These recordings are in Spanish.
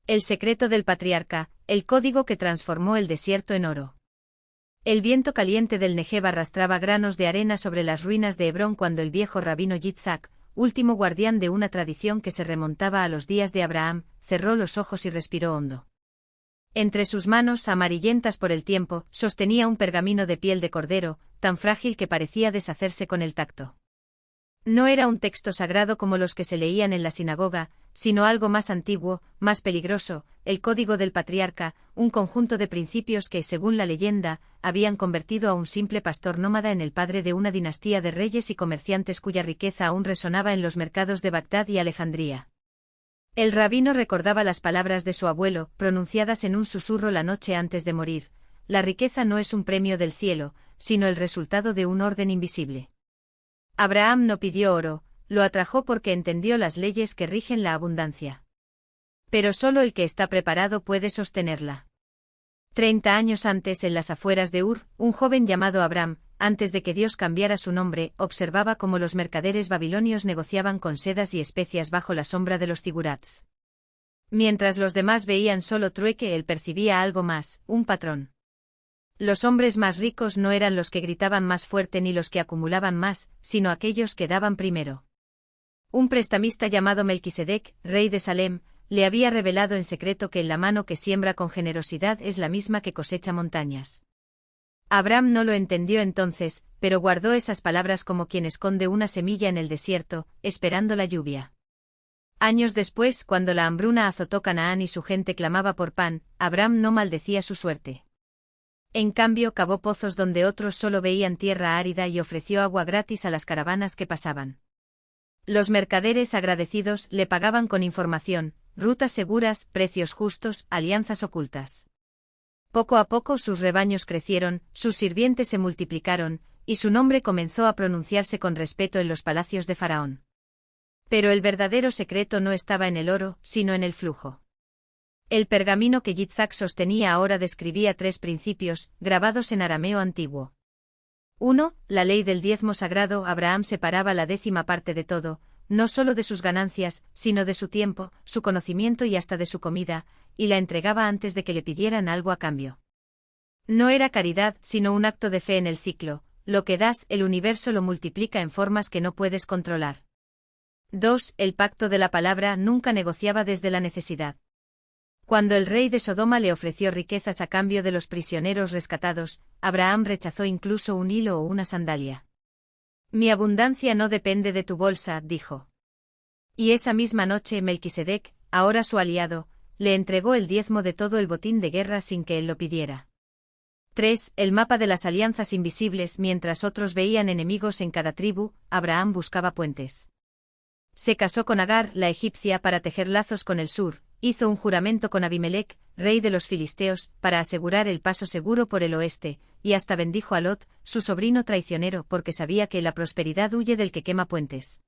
El secreto del patriarca, el código que transformó el desierto en oro. El viento caliente del Negev arrastraba granos de arena sobre las ruinas de Hebrón cuando el viejo rabino Yitzhak, último guardián de una tradición que se remontaba a los días de Abraham, cerró los ojos y respiró hondo. Entre sus manos, amarillentas por el tiempo, sostenía un pergamino de piel de cordero, tan frágil que parecía deshacerse con el tacto. No era un texto sagrado como los que se leían en la sinagoga, sino algo más antiguo, más peligroso, el código del patriarca, un conjunto de principios que, según la leyenda, habían convertido a un simple pastor nómada en el padre de una dinastía de reyes y comerciantes cuya riqueza aún resonaba en los mercados de Bagdad y Alejandría. El rabino recordaba las palabras de su abuelo, pronunciadas en un susurro la noche antes de morir: la riqueza no es un premio del cielo, sino el resultado de un orden invisible. Abraham no pidió oro, lo atrajo porque entendió las leyes que rigen la abundancia. Pero solo el que está preparado puede sostenerla. 30 años antes, en las afueras de Ur, un joven llamado Abram, antes de que Dios cambiara su nombre, observaba cómo los mercaderes babilonios negociaban con sedas y especias bajo la sombra de los zigurats. Mientras los demás veían solo trueque, él percibía algo más, un patrón. Los hombres más ricos no eran los que gritaban más fuerte ni los que acumulaban más, sino aquellos que daban primero. Un prestamista llamado Melquisedec, rey de Salem, le había revelado en secreto que la mano que siembra con generosidad es la misma que cosecha montañas. Abraham no lo entendió entonces, pero guardó esas palabras como quien esconde una semilla en el desierto, esperando la lluvia. Años después, cuando la hambruna azotó Canaán y su gente clamaba por pan, Abraham no maldecía su suerte. En cambio, cavó pozos donde otros solo veían tierra árida y ofreció agua gratis a las caravanas que pasaban. Los mercaderes agradecidos le pagaban con información, rutas seguras, precios justos, alianzas ocultas. Poco a poco sus rebaños crecieron, sus sirvientes se multiplicaron, y su nombre comenzó a pronunciarse con respeto en los palacios de Faraón. Pero el verdadero secreto no estaba en el oro, sino en el flujo. El pergamino que Yitzhak sostenía ahora describía 3 principios, grabados en arameo antiguo. 1. La ley del diezmo sagrado. Abraham separaba la 10ª parte de todo, no solo de sus ganancias, sino de su tiempo, su conocimiento y hasta de su comida, y la entregaba antes de que le pidieran algo a cambio. No era caridad, sino un acto de fe en el ciclo: lo que das, el universo lo multiplica en formas que no puedes controlar. 2. El pacto de la palabra. Nunca negociaba desde la necesidad. Cuando el rey de Sodoma le ofreció riquezas a cambio de los prisioneros rescatados, Abraham rechazó incluso un hilo o una sandalia. Mi abundancia no depende de tu bolsa, dijo. Y esa misma noche Melquisedec, ahora su aliado, le entregó el diezmo de todo el botín de guerra sin que él lo pidiera. 3. El mapa de las alianzas invisibles. Mientras otros veían enemigos en cada tribu, Abraham buscaba puentes. Se casó con Agar, la egipcia, para tejer lazos con el sur. Hizo un juramento con Abimelec, rey de los filisteos, para asegurar el paso seguro por el oeste, y hasta bendijo a Lot, su sobrino traicionero, porque sabía que la prosperidad huye del que quema puentes.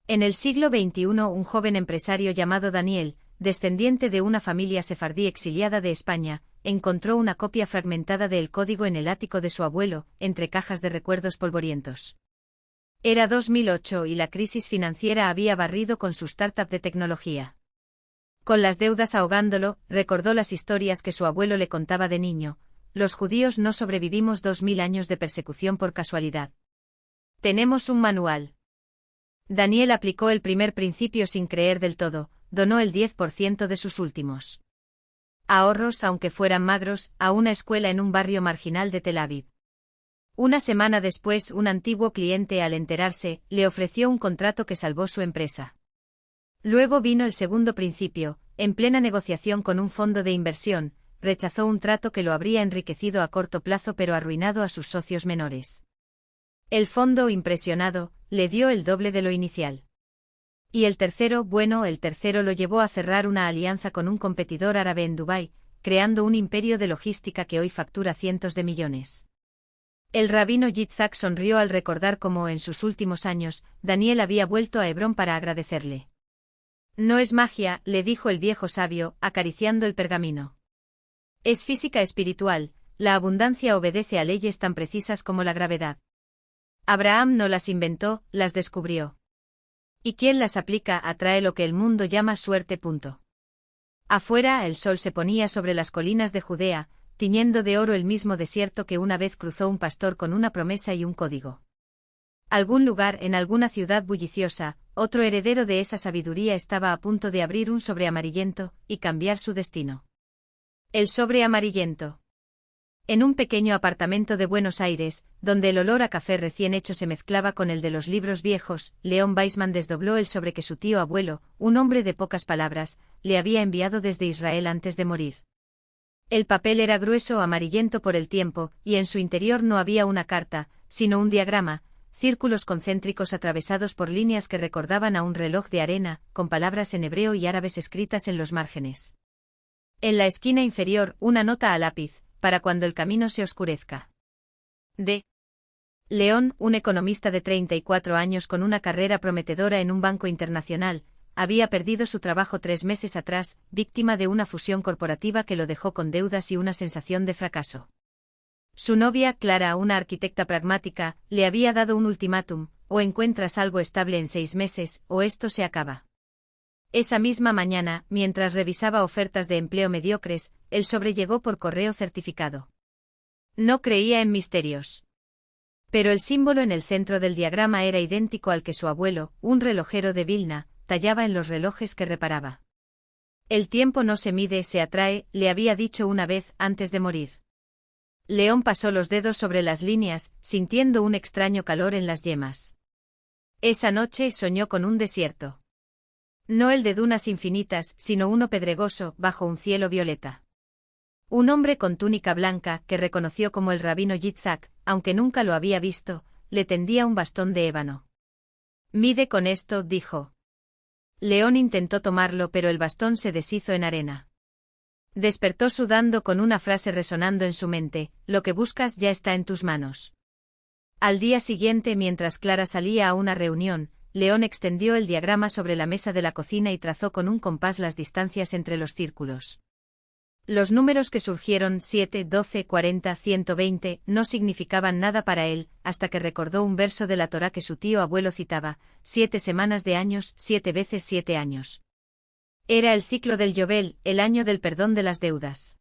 En el siglo XXI, un joven empresario llamado Daniel, descendiente de una familia sefardí exiliada de España, encontró una copia fragmentada del código en el ático de su abuelo, entre cajas de recuerdos polvorientos. Era 2008 y la crisis financiera había barrido con su startup de tecnología. Con las deudas ahogándolo, recordó las historias que su abuelo le contaba de niño: los judíos no sobrevivimos 2000 años de persecución por casualidad. Tenemos un manual. Daniel aplicó el primer principio sin creer del todo, donó el 10% de sus últimos ahorros, aunque fueran magros, a una escuela en un barrio marginal de Tel Aviv. Una semana después, un antiguo cliente, al enterarse, le ofreció un contrato que salvó su empresa. Luego vino el segundo principio: en plena negociación con un fondo de inversión, rechazó un trato que lo habría enriquecido a corto plazo pero arruinado a sus socios menores. El fondo, impresionado, le dio el doble de lo inicial. Y el tercero lo llevó a cerrar una alianza con un competidor árabe en Dubái, creando un imperio de logística que hoy factura cientos de millones. El rabino Yitzhak sonrió al recordar cómo, en sus últimos años, Daniel había vuelto a Hebrón para agradecerle. No es magia, le dijo el viejo sabio, acariciando el pergamino. Es física espiritual. La abundancia obedece a leyes tan precisas como la gravedad. Abraham no las inventó, las descubrió. Y quien las aplica atrae lo que el mundo llama suerte. Afuera el sol se ponía sobre las colinas de Judea, tiñendo de oro el mismo desierto que una vez cruzó un pastor con una promesa y un código. Algún lugar en alguna ciudad bulliciosa, otro heredero de esa sabiduría estaba a punto de abrir un sobre amarillento y cambiar su destino. El sobre amarillento. En un pequeño apartamento de Buenos Aires, donde el olor a café recién hecho se mezclaba con el de los libros viejos, León Weissman desdobló el sobre que su tío abuelo, un hombre de pocas palabras, le había enviado desde Israel antes de morir. El papel era grueso amarillento por el tiempo, y en su interior no había una carta, sino un diagrama, círculos concéntricos atravesados por líneas que recordaban a un reloj de arena, con palabras en hebreo y árabes escritas en los márgenes. En la esquina inferior, una nota a lápiz, para cuando el camino se oscurezca. D. León, un economista de 34 años con una carrera prometedora en un banco internacional, había perdido su trabajo 3 meses atrás, víctima de una fusión corporativa que lo dejó con deudas y una sensación de fracaso. Su novia, Clara, una arquitecta pragmática, le había dado un ultimátum: o encuentras algo estable en 6 meses, o esto se acaba. Esa misma mañana, mientras revisaba ofertas de empleo mediocres, el sobre llegó por correo certificado. No creía en misterios. Pero el símbolo en el centro del diagrama era idéntico al que su abuelo, un relojero de Vilna, tallaba en los relojes que reparaba. El tiempo no se mide, se atrae, le había dicho una vez antes de morir. León pasó los dedos sobre las líneas, sintiendo un extraño calor en las yemas. Esa noche soñó con un desierto. No el de dunas infinitas, sino uno pedregoso, bajo un cielo violeta. Un hombre con túnica blanca, que reconoció como el rabino Yitzhak, aunque nunca lo había visto, le tendía un bastón de ébano. «Mide con esto», dijo. León intentó tomarlo, pero el bastón se deshizo en arena. Despertó sudando con una frase resonando en su mente: «Lo que buscas ya está en tus manos». Al día siguiente, mientras Clara salía a una reunión, León extendió el diagrama sobre la mesa de la cocina y trazó con un compás las distancias entre los círculos. Los números que surgieron, 7, 12, 40, 120, no significaban nada para él, hasta que recordó un verso de la Torá que su tío abuelo citaba: 7 semanas de años, 7 veces 7 años. Era el ciclo del Yobel, el año del perdón de las deudas.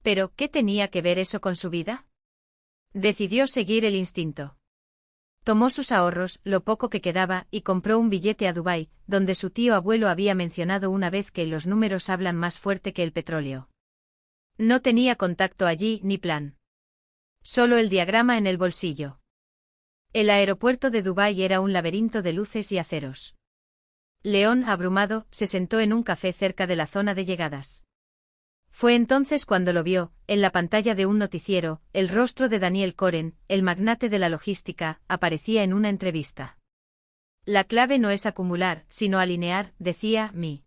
¿Pero qué tenía que ver eso con su vida? Decidió seguir el instinto. Tomó sus ahorros, lo poco que quedaba, y compró un billete a Dubái, donde su tío abuelo había mencionado una vez que los números hablan más fuerte que el petróleo. No tenía contacto allí ni plan. Solo el diagrama en el bolsillo. El aeropuerto de Dubái era un laberinto de luces y aceros. León, abrumado, se sentó en un café cerca de la zona de llegadas. Fue entonces cuando lo vio, en la pantalla de un noticiero, el rostro de Daniel Koren, el magnate de la logística, aparecía en una entrevista. La clave no es acumular, sino alinear, decía Mi.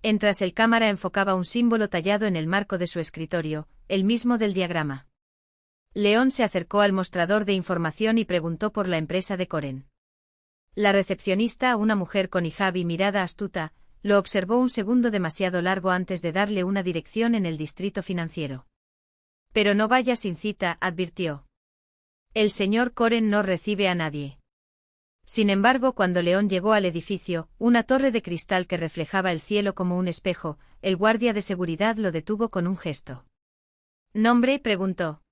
Mientras el cámara enfocaba un símbolo tallado en el marco de su escritorio, el mismo del diagrama. León se acercó al mostrador de información y preguntó por la empresa de Koren. La recepcionista, una mujer con hijab y mirada astuta, lo observó un segundo demasiado largo antes de darle una dirección en el distrito financiero. Pero no vaya sin cita, advirtió. El señor Koren no recibe a nadie. Sin embargo, cuando León llegó al edificio, una torre de cristal que reflejaba el cielo como un espejo, el guardia de seguridad lo detuvo con un gesto. ¿Nombre?, preguntó.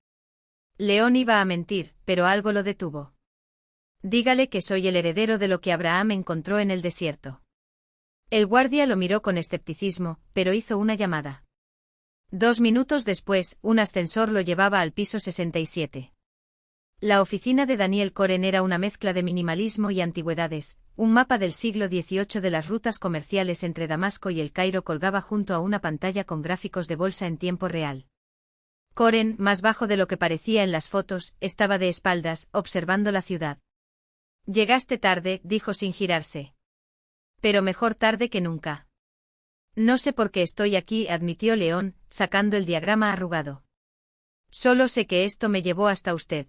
León iba a mentir, pero algo lo detuvo. Dígale que soy el heredero de lo que Abraham encontró en el desierto. El guardia lo miró con escepticismo, pero hizo una llamada. 2 minutos después, un ascensor lo llevaba al piso 67. La oficina de Daniel Koren era una mezcla de minimalismo y antigüedades. Un mapa del siglo XVIII de las rutas comerciales entre Damasco y El Cairo colgaba junto a una pantalla con gráficos de bolsa en tiempo real. Koren, más bajo de lo que parecía en las fotos, estaba de espaldas, observando la ciudad. Llegaste tarde, dijo sin girarse. Pero mejor tarde que nunca. No sé por qué estoy aquí, admitió León, sacando el diagrama arrugado. Solo sé que esto me llevó hasta usted.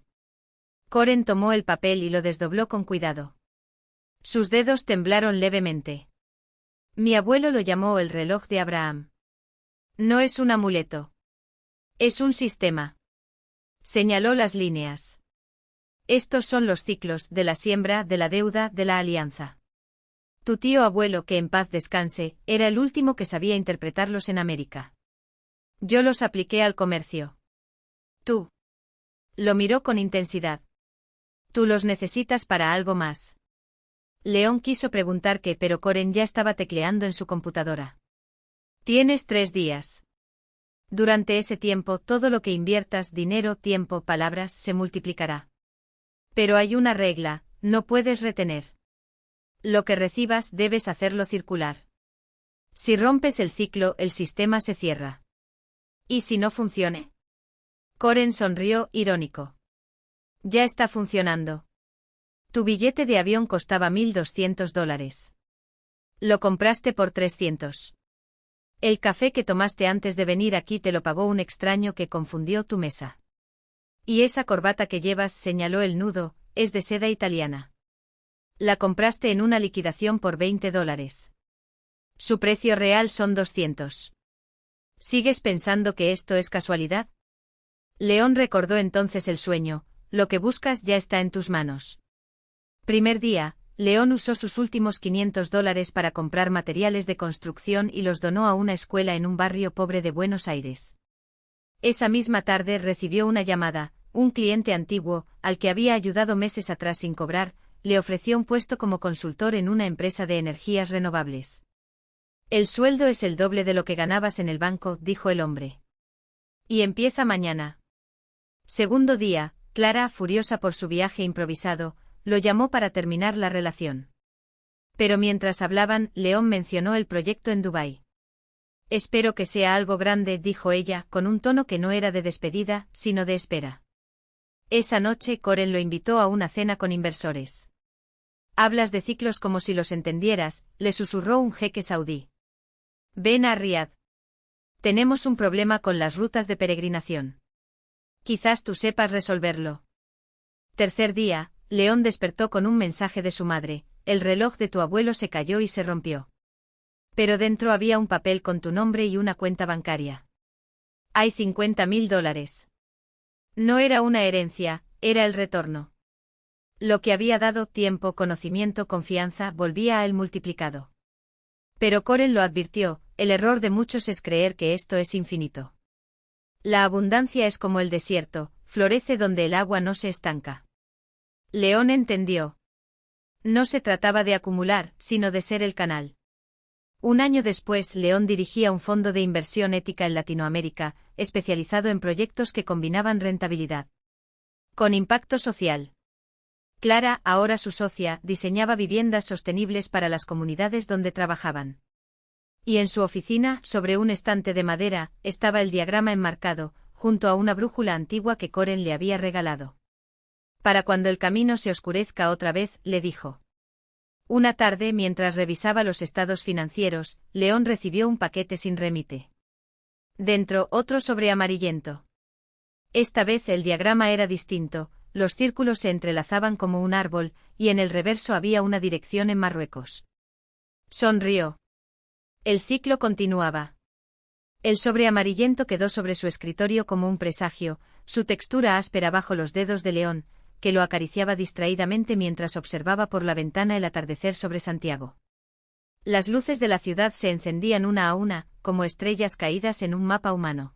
Koren tomó el papel y lo desdobló con cuidado. Sus dedos temblaron levemente. Mi abuelo lo llamó el reloj de Abraham. No es un amuleto. Es un sistema. Señaló las líneas. Estos son los ciclos de la siembra, de la deuda, de la alianza. Tu tío abuelo, que en paz descanse, era el último que sabía interpretarlos en América. Yo los apliqué al comercio. Tú. Lo miró con intensidad. Tú los necesitas para algo más. León quiso preguntar qué, pero Coren ya estaba tecleando en su computadora. Tienes 3 días. Durante ese tiempo todo lo que inviertas, dinero, tiempo, palabras, se multiplicará. Pero hay una regla, no puedes retener. Lo que recibas debes hacerlo circular. Si rompes el ciclo, el sistema se cierra. ¿Y si no funcione? Coren sonrió, irónico. Ya está funcionando. Tu billete de avión costaba $1,200. Lo compraste por 300. El café que tomaste antes de venir aquí te lo pagó un extraño que confundió tu mesa. Y esa corbata que llevas, señaló el nudo, es de seda italiana. La compraste en una liquidación por $20. Su precio real son 200. ¿Sigues pensando que esto es casualidad? León recordó entonces el sueño, lo que buscas ya está en tus manos. Primer día, León usó sus últimos $500 para comprar materiales de construcción y los donó a una escuela en un barrio pobre de Buenos Aires. Esa misma tarde recibió una llamada, un cliente antiguo, al que había ayudado meses atrás sin cobrar, le ofreció un puesto como consultor en una empresa de energías renovables. El sueldo es el doble de lo que ganabas en el banco, dijo el hombre. Y empieza mañana. Segundo día, Clara, furiosa por su viaje improvisado, lo llamó para terminar la relación. Pero mientras hablaban, León mencionó el proyecto en Dubái. Espero que sea algo grande, dijo ella, con un tono que no era de despedida, sino de espera. Esa noche Coren lo invitó a una cena con inversores. Hablas de ciclos como si los entendieras, le susurró un jeque saudí. Ven a Riad. Tenemos un problema con las rutas de peregrinación. Quizás tú sepas resolverlo. Tercer día, León despertó con un mensaje de su madre, el reloj de tu abuelo se cayó y se rompió. Pero dentro había un papel con tu nombre y una cuenta bancaria. Hay $50,000. No era una herencia, era el retorno. Lo que había dado, tiempo, conocimiento, confianza, volvía a él multiplicado. Pero Coren lo advirtió, el error de muchos es creer que esto es infinito. La abundancia es como el desierto, florece donde el agua no se estanca. León entendió. No se trataba de acumular, sino de ser el canal. Un año después, León dirigía un fondo de inversión ética en Latinoamérica, especializado en proyectos que combinaban rentabilidad con impacto social. Clara, ahora su socia, diseñaba viviendas sostenibles para las comunidades donde trabajaban. Y en su oficina, sobre un estante de madera, estaba el diagrama enmarcado, junto a una brújula antigua que Coren le había regalado. Para cuando el camino se oscurezca otra vez, le dijo. Una tarde, mientras revisaba los estados financieros, León recibió un paquete sin remite. Dentro, otro sobre amarillento. Esta vez el diagrama era distinto, los círculos se entrelazaban como un árbol, y en el reverso había una dirección en Marruecos. Sonrió. El ciclo continuaba. El sobre amarillento quedó sobre su escritorio como un presagio, su textura áspera bajo los dedos de León, que lo acariciaba distraídamente mientras observaba por la ventana el atardecer sobre Santiago. Las luces de la ciudad se encendían una a una, como estrellas caídas en un mapa humano.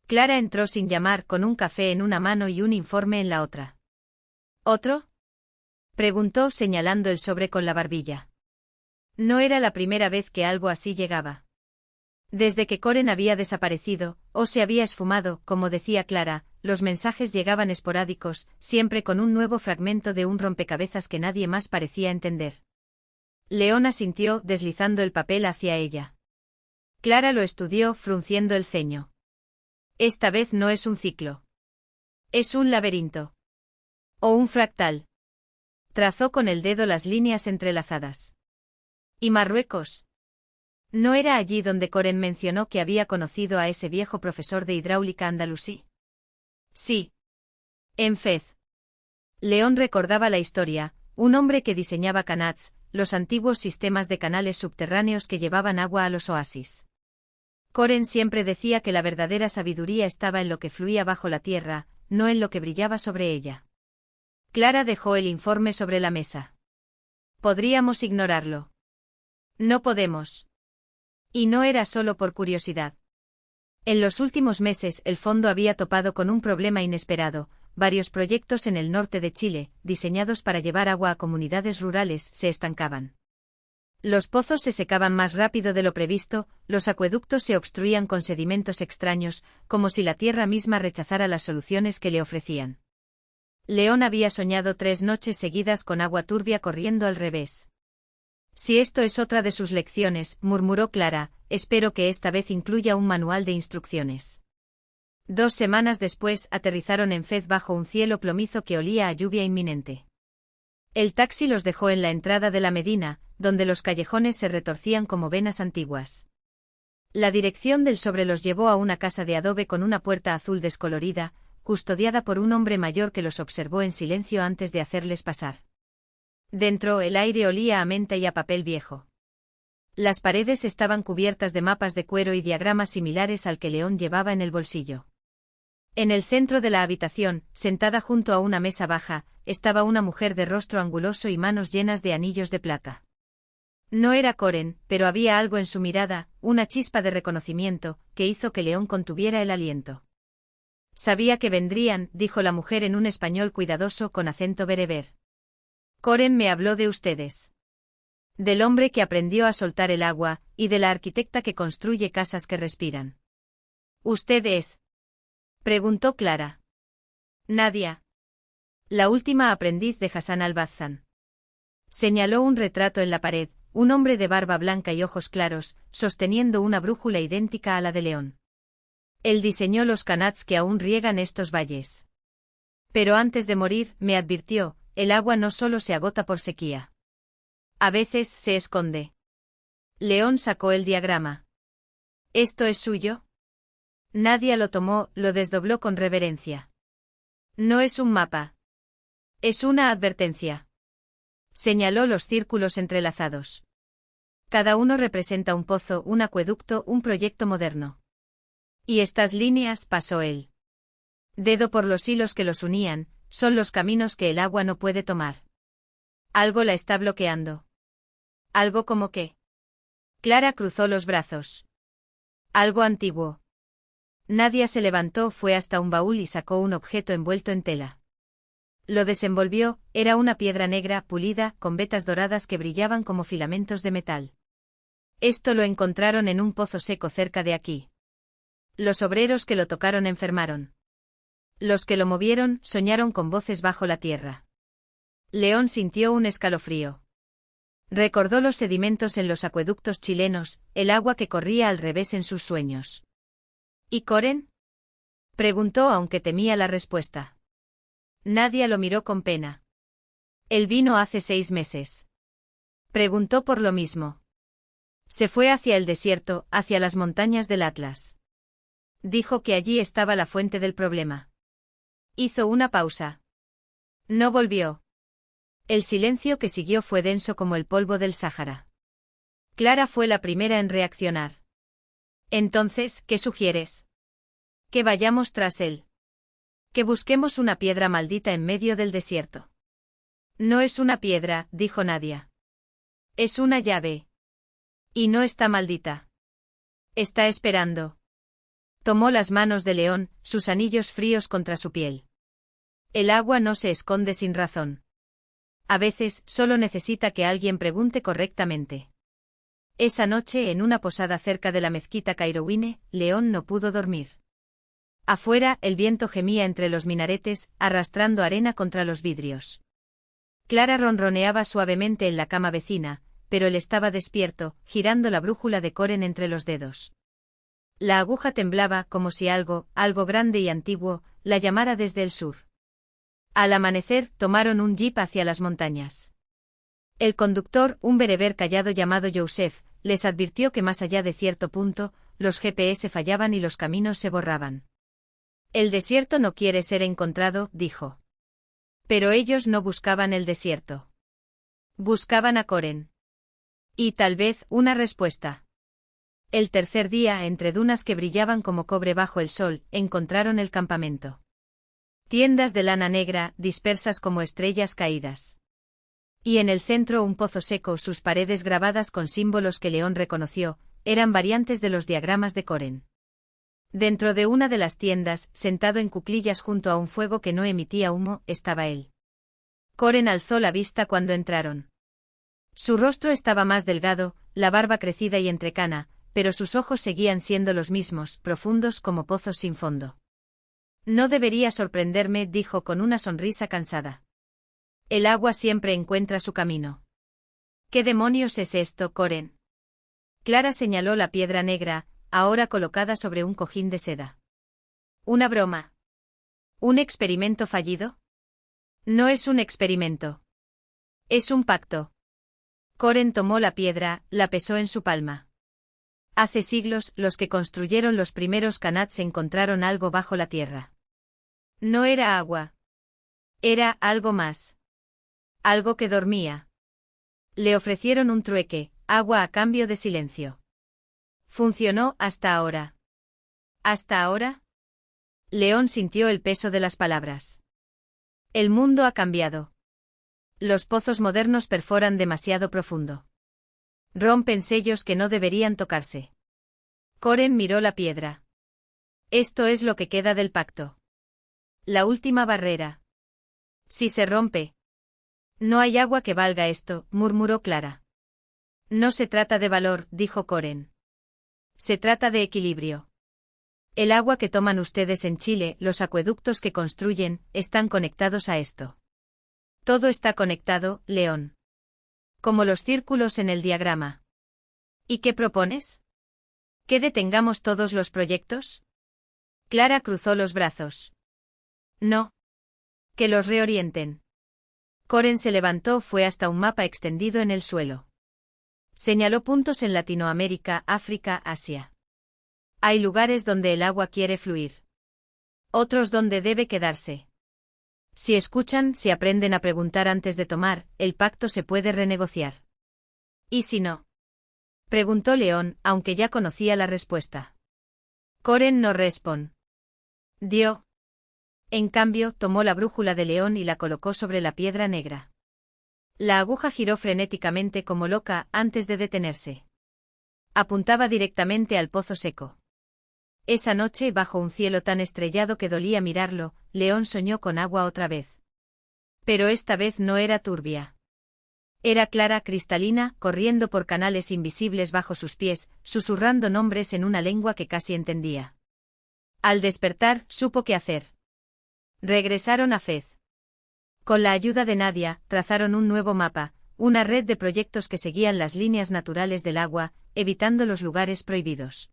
Clara entró sin llamar, con un café en una mano y un informe en la otra. ¿Otro? Preguntó, señalando el sobre con la barbilla. No era la primera vez que algo así llegaba. Desde que Coren había desaparecido, o se había esfumado, como decía Clara, los mensajes llegaban esporádicos, siempre con un nuevo fragmento de un rompecabezas que nadie más parecía entender. León asintió, deslizando el papel hacia ella. Clara lo estudió, frunciendo el ceño. Esta vez no es un ciclo. Es un laberinto. O un fractal. Trazó con el dedo las líneas entrelazadas. ¿Y Marruecos? ¿No era allí donde Coren mencionó que había conocido a ese viejo profesor de hidráulica andalusí? Sí. En Fez. León recordaba la historia, un hombre que diseñaba canats, los antiguos sistemas de canales subterráneos que llevaban agua a los oasis. Coren siempre decía que la verdadera sabiduría estaba en lo que fluía bajo la tierra, no en lo que brillaba sobre ella. Clara dejó el informe sobre la mesa. Podríamos ignorarlo. No podemos. Y no era solo por curiosidad. En los últimos meses el fondo había topado con un problema inesperado. Varios proyectos en el norte de Chile, diseñados para llevar agua a comunidades rurales, se estancaban. Los pozos se secaban más rápido de lo previsto, los acueductos se obstruían con sedimentos extraños, como si la tierra misma rechazara las soluciones que le ofrecían. León había soñado 3 noches seguidas con agua turbia corriendo al revés. Si esto es otra de sus lecciones, murmuró Clara, espero que esta vez incluya un manual de instrucciones. 2 semanas después aterrizaron en Fez bajo un cielo plomizo que olía a lluvia inminente. El taxi los dejó en la entrada de la Medina, donde los callejones se retorcían como venas antiguas. La dirección del sobre los llevó a una casa de adobe con una puerta azul descolorida, custodiada por un hombre mayor que los observó en silencio antes de hacerles pasar. Dentro el aire olía a menta y a papel viejo. Las paredes estaban cubiertas de mapas de cuero y diagramas similares al que León llevaba en el bolsillo. En el centro de la habitación, sentada junto a una mesa baja, estaba una mujer de rostro anguloso y manos llenas de anillos de plata. No era Coren, pero había algo en su mirada, una chispa de reconocimiento, que hizo que León contuviera el aliento. Sabía que vendrían, dijo la mujer en un español cuidadoso con acento bereber. Coren me habló de ustedes. Del hombre que aprendió a soltar el agua, y de la arquitecta que construye casas que respiran. ¿Usted es? Preguntó Clara. Nadia. La última aprendiz de Hassan al-Bazzan. Señaló un retrato en la pared, un hombre de barba blanca y ojos claros, sosteniendo una brújula idéntica a la de León. Él diseñó los canals que aún riegan estos valles. Pero antes de morir, me advirtió, el agua no solo se agota por sequía. A veces se esconde. León sacó el diagrama. ¿Esto es suyo? Nadia lo tomó, lo desdobló con reverencia. No es un mapa. Es una advertencia. Señaló los círculos entrelazados. Cada uno representa un pozo, un acueducto, un proyecto moderno. Y estas líneas, pasó él. Dedo por los hilos que los unían, son los caminos que el agua no puede tomar. Algo la está bloqueando. ¿Algo como qué? Clara cruzó los brazos. Algo antiguo. Nadia se levantó, fue hasta un baúl y sacó un objeto envuelto en tela. Lo desenvolvió, era una piedra negra, pulida, con vetas doradas que brillaban como filamentos de metal. Esto lo encontraron en un pozo seco cerca de aquí. Los obreros que lo tocaron enfermaron. Los que lo movieron, soñaron con voces bajo la tierra. León sintió un escalofrío. Recordó los sedimentos en los acueductos chilenos, el agua que corría al revés en sus sueños. ¿Y Coren? Preguntó aunque temía la respuesta. Nadia lo miró con pena. Él vino hace 6 meses. Preguntó por lo mismo. Se fue hacia el desierto, hacia las montañas del Atlas. Dijo que allí estaba la fuente del problema. Hizo una pausa. No volvió. El silencio que siguió fue denso como el polvo del Sáhara. Clara fue la primera en reaccionar. Entonces, ¿qué sugieres? Que vayamos tras él. Que busquemos una piedra maldita en medio del desierto. No es una piedra, dijo Nadia. Es una llave. Y no está maldita. Está esperando. Tomó las manos de León, sus anillos fríos contra su piel. El agua no se esconde sin razón. A veces, solo necesita que alguien pregunte correctamente. Esa noche, en una posada cerca de la mezquita Kairouine, León no pudo dormir. Afuera, el viento gemía entre los minaretes, arrastrando arena contra los vidrios. Clara ronroneaba suavemente en la cama vecina, pero él estaba despierto, girando la brújula de Coren entre los dedos. La aguja temblaba como si algo grande y antiguo, la llamara desde el sur. Al amanecer, tomaron un jeep hacia las montañas. El conductor, un bereber callado llamado Youssef, les advirtió que más allá de cierto punto, los GPS fallaban y los caminos se borraban. El desierto no quiere ser encontrado, dijo. Pero ellos no buscaban el desierto. Buscaban a Coren. Y tal vez, una respuesta. El tercer día, entre dunas que brillaban como cobre bajo el sol, encontraron el campamento. Tiendas de lana negra, dispersas como estrellas caídas. Y en el centro un pozo seco, sus paredes grabadas con símbolos que León reconoció, eran variantes de los diagramas de Coren. Dentro de una de las tiendas, sentado en cuclillas junto a un fuego que no emitía humo, estaba él. Coren alzó la vista cuando entraron. Su rostro estaba más delgado, la barba crecida y entrecana, pero sus ojos seguían siendo los mismos, profundos como pozos sin fondo. No debería sorprenderme, dijo con una sonrisa cansada. El agua siempre encuentra su camino. ¿Qué demonios es esto, Coren? Clara señaló la piedra negra, ahora colocada sobre un cojín de seda. ¿Una broma? ¿Un experimento fallido? No es un experimento. Es un pacto. Coren tomó la piedra, la pesó en su palma. Hace siglos, los que construyeron los primeros Qanats encontraron algo bajo la tierra. No era agua. Era algo más. Algo que dormía. Le ofrecieron un trueque, agua a cambio de silencio. Funcionó hasta ahora. ¿Hasta ahora? León sintió el peso de las palabras. El mundo ha cambiado. Los pozos modernos perforan demasiado profundo. Rompen sellos que no deberían tocarse. Coren miró la piedra. Esto es lo que queda del pacto. La última barrera. Si se rompe. No hay agua que valga esto, murmuró Clara. No se trata de valor, dijo Coren. Se trata de equilibrio. El agua que toman ustedes en Chile, los acueductos que construyen, están conectados a esto. Todo está conectado, León. Como los círculos en el diagrama. ¿Y qué propones? ¿Que detengamos todos los proyectos? Clara cruzó los brazos. No. Que los reorienten. Coren se levantó, fue hasta un mapa extendido en el suelo. Señaló puntos en Latinoamérica, África, Asia. Hay lugares donde el agua quiere fluir. Otros donde debe quedarse. Si escuchan, si aprenden a preguntar antes de tomar, el pacto se puede renegociar. ¿Y si no? Preguntó León, aunque ya conocía la respuesta. Coren no respondió. En cambio, tomó la brújula de León y la colocó sobre la piedra negra. La aguja giró frenéticamente como loca antes de detenerse. Apuntaba directamente al pozo seco. Esa noche, bajo un cielo tan estrellado que dolía mirarlo, León soñó con agua otra vez. Pero esta vez no era turbia. Era clara, cristalina, corriendo por canales invisibles bajo sus pies, susurrando nombres en una lengua que casi entendía. Al despertar, supo qué hacer. Regresaron a Fez. Con la ayuda de Nadia, trazaron un nuevo mapa, una red de proyectos que seguían las líneas naturales del agua, evitando los lugares prohibidos.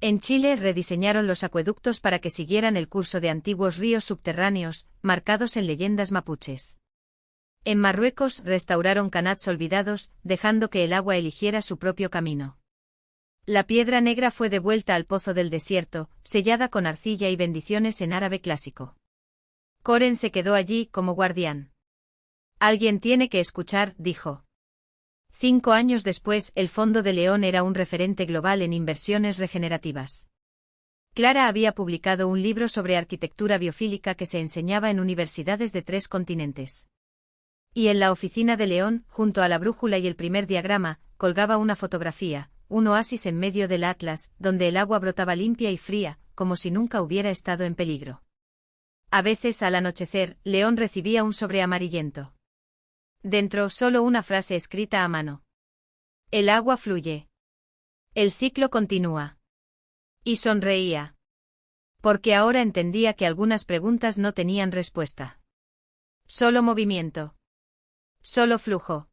En Chile rediseñaron los acueductos para que siguieran el curso de antiguos ríos subterráneos, marcados en leyendas mapuches. En Marruecos restauraron Qanats olvidados, dejando que el agua eligiera su propio camino. La piedra negra fue devuelta al pozo del desierto, sellada con arcilla y bendiciones en árabe clásico. Coren se quedó allí como guardián. Alguien tiene que escuchar, dijo. 5 años después, el Fondo de León era un referente global en inversiones regenerativas. Clara había publicado un libro sobre arquitectura biofílica que se enseñaba en universidades de 3 continentes. Y en la oficina de León, junto a la brújula y el primer diagrama, colgaba una fotografía, un oasis en medio del Atlas, donde el agua brotaba limpia y fría, como si nunca hubiera estado en peligro. A veces, al anochecer, León recibía un sobre amarillento. Dentro, solo una frase escrita a mano. El agua fluye. El ciclo continúa. Y sonreía. Porque ahora entendía que algunas preguntas no tenían respuesta. Solo movimiento. Solo flujo.